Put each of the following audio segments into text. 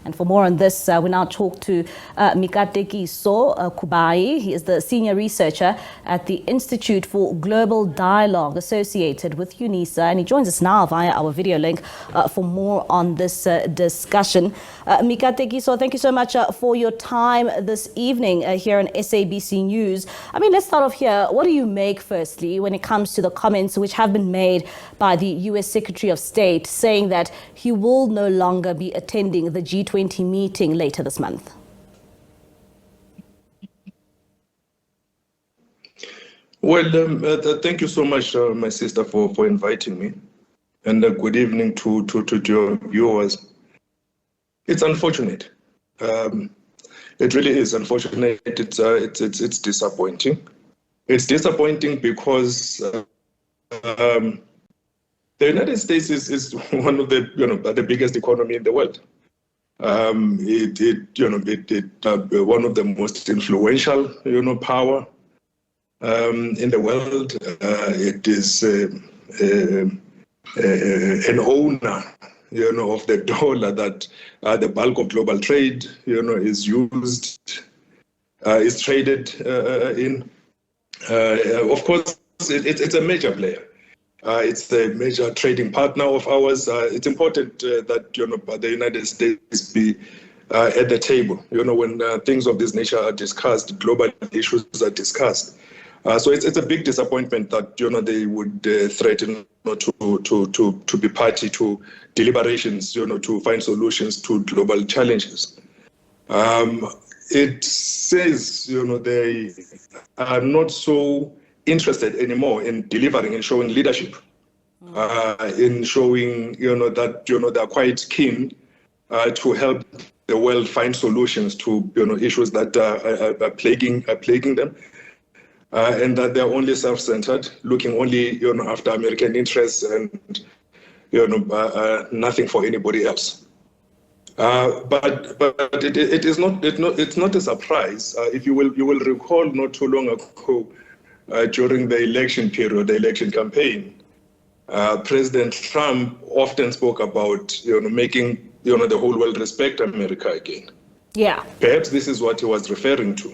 And for more on this, we now talk to Mikatekiso Kubayi. He is the senior researcher at the Institute for Global Dialogue associated with UNISA, and he joins us now via our video link for more on this discussion. Mikatekiso, thank you so much for your time this evening here on SABC News. I mean, let's start off here. What do you make, firstly, when it comes to the comments which have been made by the U.S. Secretary of State saying that he will no longer be attending the G20 meeting later this month? Well, thank you so much, my sister, for inviting me. And good evening to your viewers. It's unfortunate. It really is unfortunate. It's disappointing. It's disappointing because the United States is one of the biggest economy in the world. One of the most influential power in the world. It is an owner of the dollar that the bulk of global trade is used, is traded in. Of course, it's a major player. It's a major trading partner of ours. It's important that the United States be at the table. When things of this nature are discussed, global issues are discussed. So it's a big disappointment that they would threaten to be party to deliberations, to find solutions to global challenges. It says they are not so interested anymore in delivering and showing leadership, in showing that they're quite keen to help the world find solutions to issues that are plaguing them. And that they're only self-centered, looking only after American interests and nothing for anybody else. But it's not a surprise. If you will recall, not too long ago, during the election period, the election campaign, President Trump often spoke about making the whole world respect America again. Yeah. Perhaps this is what he was referring to.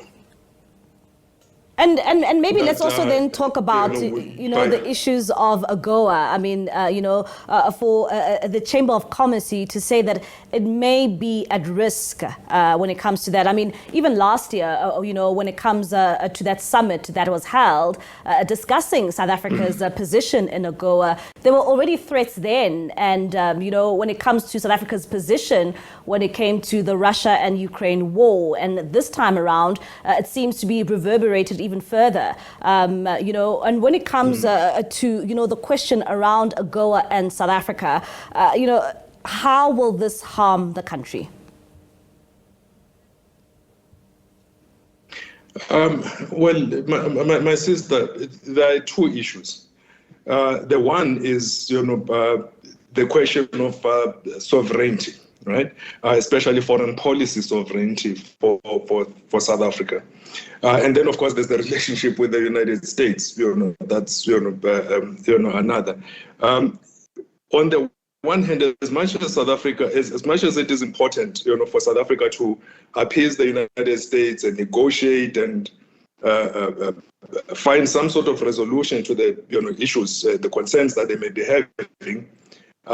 And maybe let's also then talk about, the issues of AGOA. I mean, for the Chamber of Commerce to say that it may be at risk when it comes to that. I mean, even last year, when it comes to that summit that was held, discussing South Africa's position in AGOA, there were already threats then. And, when it comes to South Africa's position, when it came to the Russia and Ukraine war, and this time around, it seems to be reverberated even further, and when it comes to, the question around AGOA and South Africa, how will this harm the country? Well, my sister, there are two issues. The one is, the question of sovereignty, right? Especially foreign policy sovereignty for South Africa. And then, of course, there's the relationship with the United States. That's another. On the one hand, as much as South Africa as much as it is important, for South Africa to appease the United States and negotiate and find some sort of resolution to the issues, the concerns that they may be having.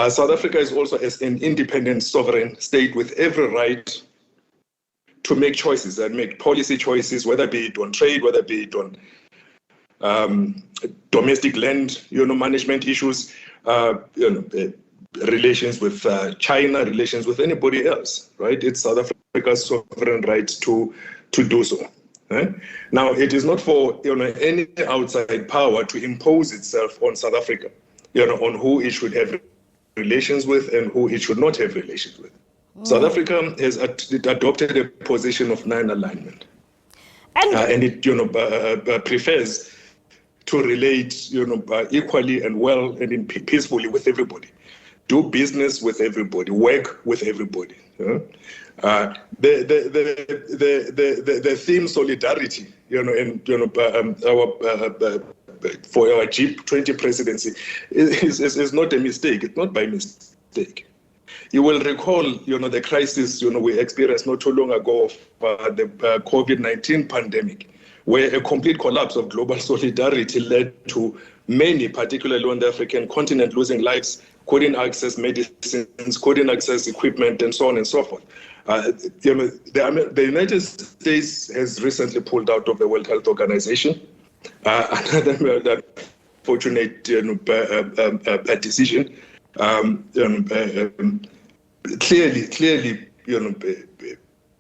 South Africa is also as an independent sovereign state with every right to make choices and make policy choices, whether be it on trade, whether be it on domestic land, management issues, relations with China, relations with anybody else, right? It's South Africa's sovereign right to do so. Right? Now, it is not for any outside power to impose itself on South Africa, on who it should have relations with and who it should not have relations with. South Africa has adopted a position of non-alignment, and it prefers to relate, equally and well and peacefully with everybody, do business with everybody, work with everybody. The theme solidarity, for our G20 presidency is not a mistake. It's not by mistake. You will recall, the crisis, we experienced not too long ago of the COVID-19 pandemic, where a complete collapse of global solidarity led to many, particularly on the African continent, losing lives, couldn't access medicines, couldn't access equipment, and so on and so forth. The United States has recently pulled out of the World Health Organization. Another fortunate decision. Clearly,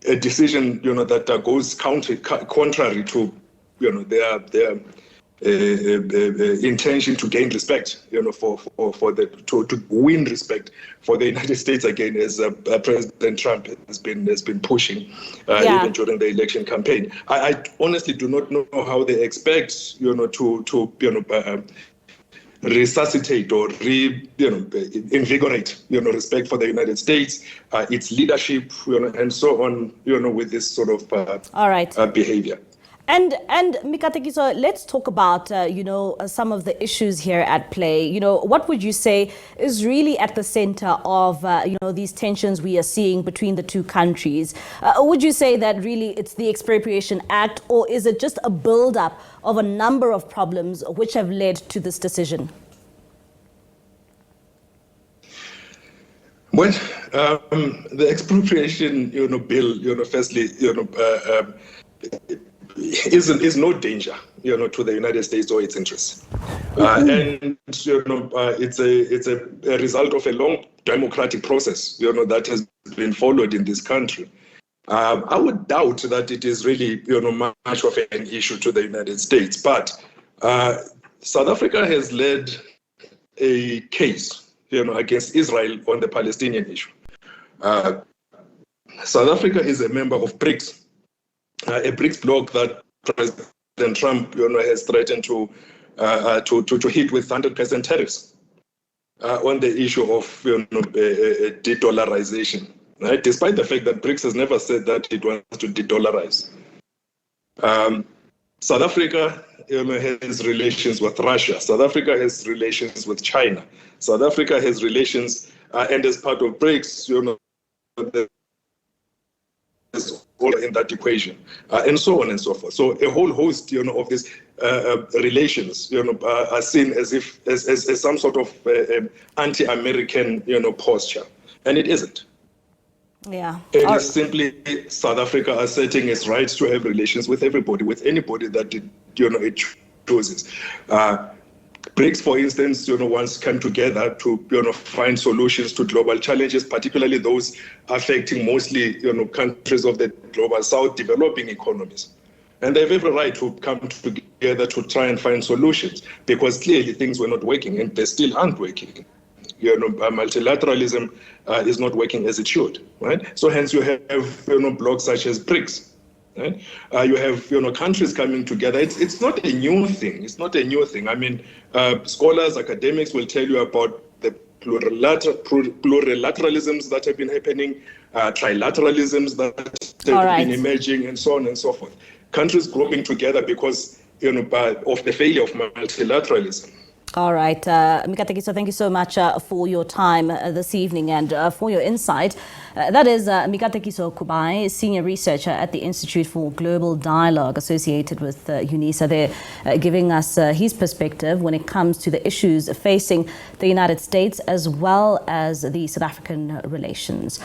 a decision, that goes contrary to, their intention to gain respect, to win respect for the United States again, as President Trump has been pushing even during the election campaign. I honestly do not know how they expect, to resuscitate or invigorate, respect for the United States, its leadership, and so on, with this sort of behavior. And Mikatekiso, let's talk about, some of the issues here at play. What would you say is really at the center of, these tensions we are seeing between the two countries? Would you say that really it's the Expropriation Act, or is it just a build-up of a number of problems which have led to this decision? Well, the expropriation, bill, firstly, is no danger, to the United States or its interests, and it's a result of a long democratic process, that has been followed in this country. I would doubt that it is really, much of an issue to the United States, but South Africa has led a case, against Israel on the Palestinian issue. South Africa is a member of BRICS. A BRICS bloc that President Trump, has threatened to hit with 100% tariffs on the issue of de-dollarization. Right? Despite the fact that BRICS has never said that it wants to de-dollarize. South Africa, has relations with Russia. South Africa has relations with China. South Africa has relations, and as part of BRICS, all in that equation, and so on and so forth. So a whole host, of these relations, are seen as if as some sort of anti-American, posture, and it isn't. Yeah, it is simply South Africa asserting its rights to have relations with everybody, with anybody that it chooses. BRICS, for instance, once come together to, find solutions to global challenges, particularly those affecting mostly, countries of the global south, developing economies. And they have every right to come together to try and find solutions, because clearly things were not working, and they still aren't working. Multilateralism is not working as it should, right? So hence you have, blocs such as BRICS. Right? You have, countries coming together. It's not a new thing. It's not a new thing. I mean, scholars, academics will tell you about the plurilateralisms that have been happening, trilateralisms that have been emerging, and so on and so forth. Countries grouping together because, of the failure of multilateralism. All right. Mikatekiso, thank you so much for your time this evening and for your insight. That is Mikatekiso Kubayi, Senior Researcher at the Institute for Global Dialogue associated with UNISA. They're giving us his perspective when it comes to the issues facing the United States as well as the South African relations.